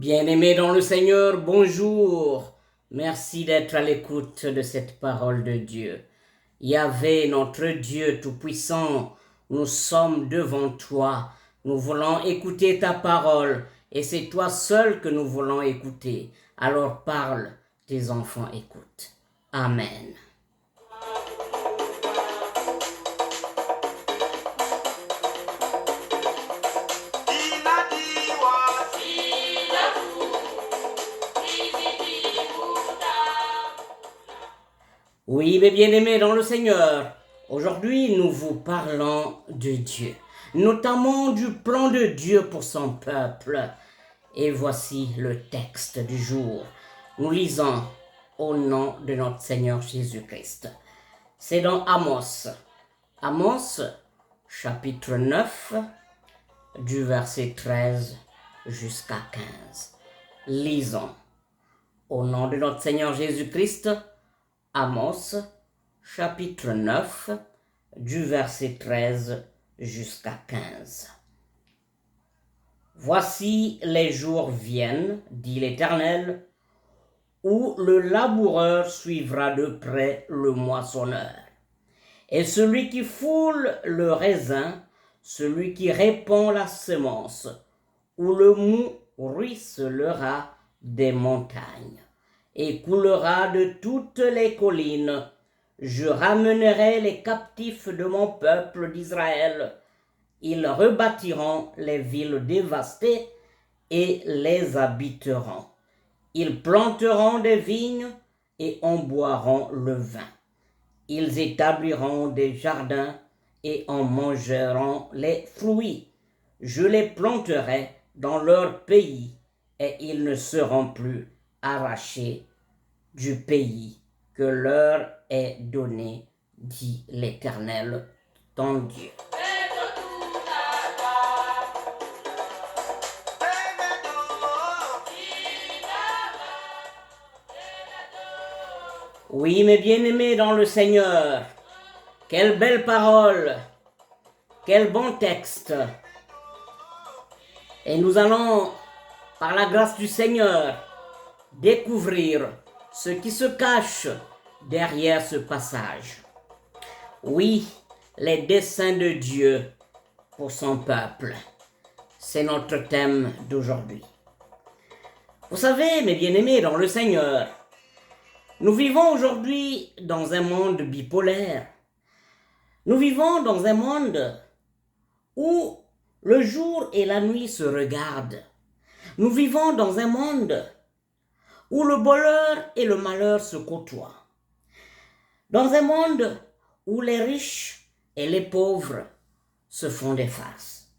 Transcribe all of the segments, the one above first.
Bien-aimés dans le Seigneur, bonjour. Merci d'être à l'écoute de cette parole de Dieu. Yahvé, notre Dieu Tout-Puissant, nous sommes devant toi. Nous voulons écouter ta parole et c'est toi seul que nous voulons écouter. Alors parle, tes enfants écoutent. Amen. Oui, mes bien-aimés dans le Seigneur, aujourd'hui nous vous parlons de Dieu, notamment du plan de Dieu pour son peuple. Et voici le texte du jour. Nous lisons au nom de notre Seigneur Jésus-Christ. C'est dans Amos. Amos, chapitre 9, du verset 13 jusqu'à 15. Lisons. Au nom de notre Seigneur Jésus-Christ, Amos, chapitre 9, du verset 13 jusqu'à 15. Voici les jours viennent, dit l'Éternel, où le laboureur suivra de près le moissonneur. Et celui qui foule le raisin, celui qui répand la semence, où le mou ruisselera des montagnes et coulera de toutes les collines. Je ramènerai les captifs de mon peuple d'Israël. Ils rebâtiront les villes dévastées et les habiteront. Ils planteront des vignes et en boiront le vin. Ils établiront des jardins et en mangeront les fruits. Je les planterai dans leur pays et ils ne seront plus arrachés du pays que leur est donné, dit l'Éternel, ton Dieu. Oui, mes bien-aimés dans le Seigneur, quelle belle parole, quel bon texte. Et nous allons, par la grâce du Seigneur, découvrir ce qui se cache derrière ce passage. Oui, les desseins de Dieu pour son peuple. C'est notre thème d'aujourd'hui. Vous savez, mes bien-aimés dans le Seigneur, nous vivons aujourd'hui dans un monde bipolaire. Nous vivons dans un monde où le jour et la nuit se regardent. Nous vivons dans un monde où le bonheur et le malheur se côtoient. Dans un monde où les riches et les pauvres se font des faces.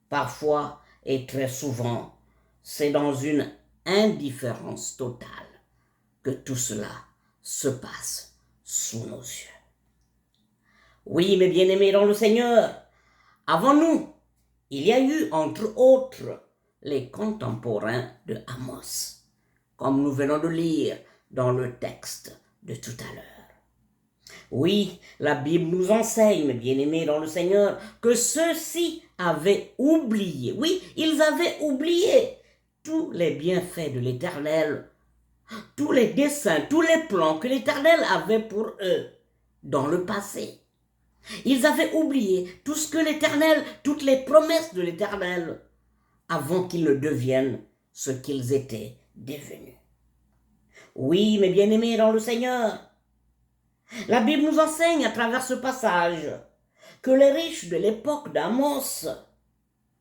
Parfois et très souvent, c'est dans une indifférence totale que tout cela se passe sous nos yeux. Oui, mes bien-aimés dans le Seigneur, avant nous, il y a eu, entre autres, les contemporains de Amos, comme nous venons de lire dans le texte de tout à l'heure. Oui, la Bible nous enseigne, mes bien-aimés dans le Seigneur, que ceux-ci avaient oublié, oui, ils avaient oublié tous les bienfaits de l'Éternel, tous les desseins, tous les plans que l'Éternel avait pour eux dans le passé. Ils avaient oublié tout ce que l'Éternel, toutes les promesses de l'Éternel, avant qu'ils ne deviennent ce qu'ils étaient devenus. Oui, mes bien-aimés dans le Seigneur, la Bible nous enseigne à travers ce passage que les riches de l'époque d'Amos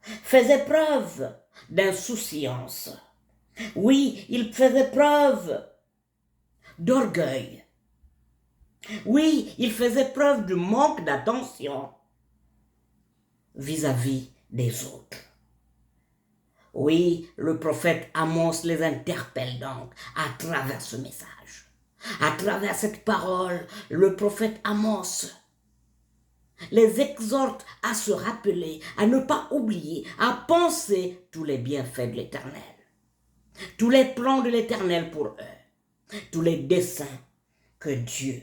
faisaient preuve d'insouciance. Oui, ils faisaient preuve d'orgueil. Oui, ils faisaient preuve de manque d'attention vis-à-vis des autres. Oui, le prophète Amos les interpelle donc à travers ce message. À travers cette parole, le prophète Amos les exhorte à se rappeler, à ne pas oublier, à penser tous les bienfaits de l'Éternel, tous les plans de l'Éternel pour eux, tous les desseins que Dieu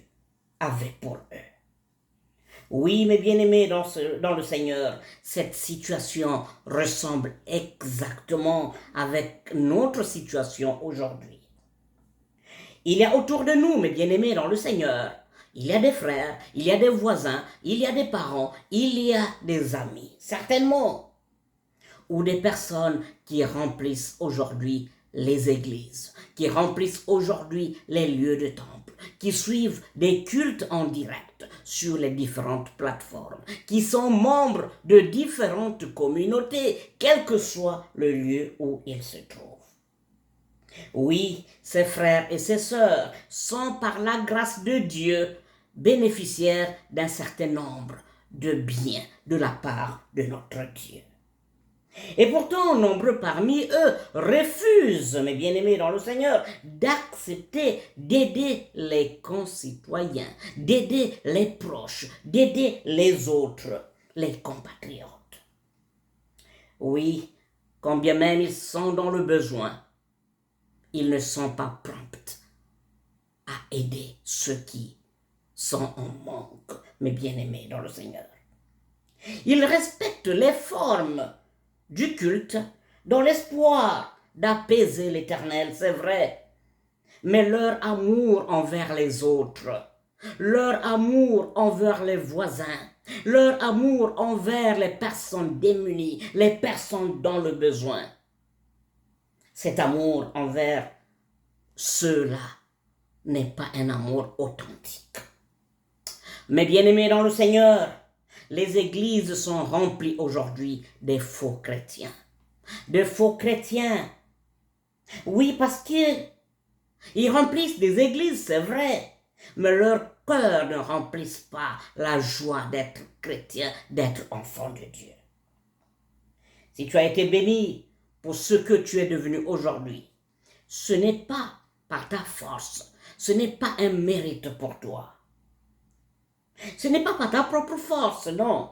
avait pour eux. Oui, mes bien-aimés dans le Seigneur, cette situation ressemble exactement avec notre situation aujourd'hui. Il y a autour de nous, mes bien-aimés dans le Seigneur, il y a des frères, il y a des voisins, il y a des parents, il y a des amis, certainement, ou des personnes qui remplissent aujourd'hui les églises, qui remplissent aujourd'hui les lieux de temple, qui suivent des cultes en direct sur les différentes plateformes, qui sont membres de différentes communautés, quel que soit le lieu où ils se trouvent. Oui, ces frères et ces sœurs sont par la grâce de Dieu bénéficiaires d'un certain nombre de biens de la part de notre Dieu. Et pourtant, nombreux parmi eux refusent, mes bien-aimés dans le Seigneur, d'accepter d'aider les concitoyens, d'aider les proches, d'aider les autres, les compatriotes. Oui, quand bien même ils sont dans le besoin, ils ne sont pas prompts à aider ceux qui sont en manque, mes bien-aimés dans le Seigneur. Ils respectent les formes du culte dans l'espoir d'apaiser l'Éternel, c'est vrai. Mais leur amour envers les autres, leur amour envers les voisins, leur amour envers les personnes démunies, les personnes dans le besoin, cet amour envers ceux-là n'est pas un amour authentique. Mais bien-aimés dans le Seigneur, les églises sont remplies aujourd'hui des faux chrétiens. De faux chrétiens. Oui, parce qu'ils remplissent des églises, c'est vrai, mais leur cœur ne remplissent pas la joie d'être chrétien, d'être enfant de Dieu. Si tu as été béni pour ce que tu es devenu aujourd'hui, ce n'est pas par ta force, ce n'est pas un mérite pour toi. Ce n'est pas par ta propre force, non.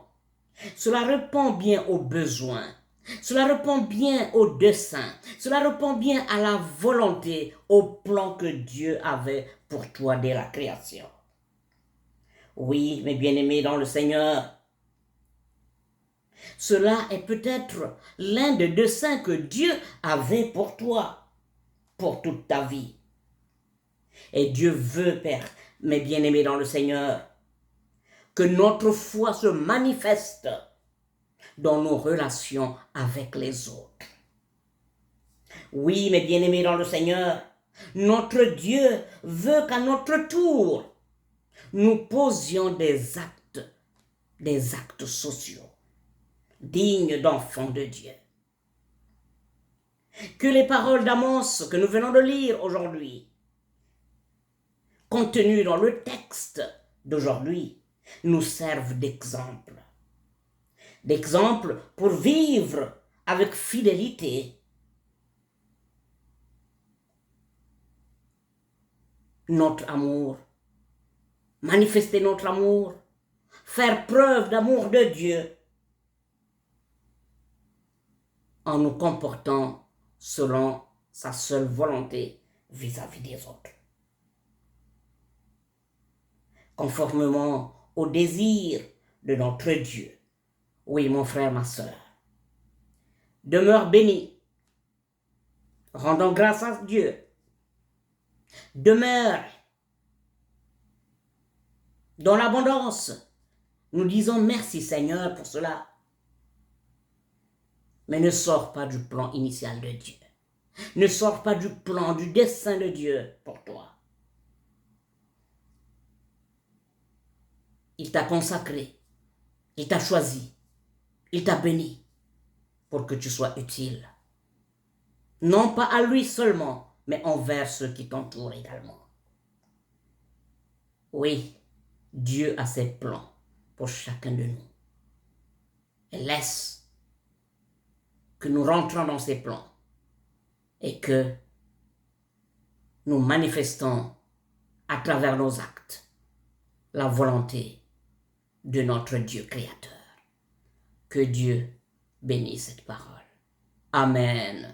Cela répond bien aux besoins. Cela répond bien au dessein. Cela répond bien à la volonté, au plan que Dieu avait pour toi dès la création. Oui, mes bien-aimés dans le Seigneur, cela est peut-être l'un des desseins que Dieu avait pour toi, pour toute ta vie. Et Dieu veut, Père, mes bien-aimés dans le Seigneur, que notre foi se manifeste dans nos relations avec les autres. Oui, mes bien-aimés dans le Seigneur, notre Dieu veut qu'à notre tour, nous posions des actes sociaux, dignes d'enfants de Dieu. Que les paroles d'Amos que nous venons de lire aujourd'hui, contenues dans le texte d'aujourd'hui, nous servent d'exemple. D'exemple pour vivre avec fidélité notre amour, manifester notre amour, faire preuve d'amour de Dieu en nous comportant selon sa seule volonté vis-à-vis des autres. Conformément au désir de notre Dieu. Oui, mon frère, ma sœur. Demeure béni. Rendons grâce à Dieu. Demeure dans l'abondance. Nous disons merci Seigneur pour cela. Mais ne sors pas du plan initial de Dieu. Ne sors pas du plan, du dessein de Dieu pour toi. Il t'a consacré. Il t'a choisi. Il t'a béni pour que tu sois utile. Non pas à lui seulement, mais envers ceux qui t'entourent également. Oui, Dieu a ses plans pour chacun de nous. Et laisse que nous rentrons dans ses plans et que nous manifestons à travers nos actes la volonté de notre Dieu créateur. Que Dieu bénisse cette parole. Amen.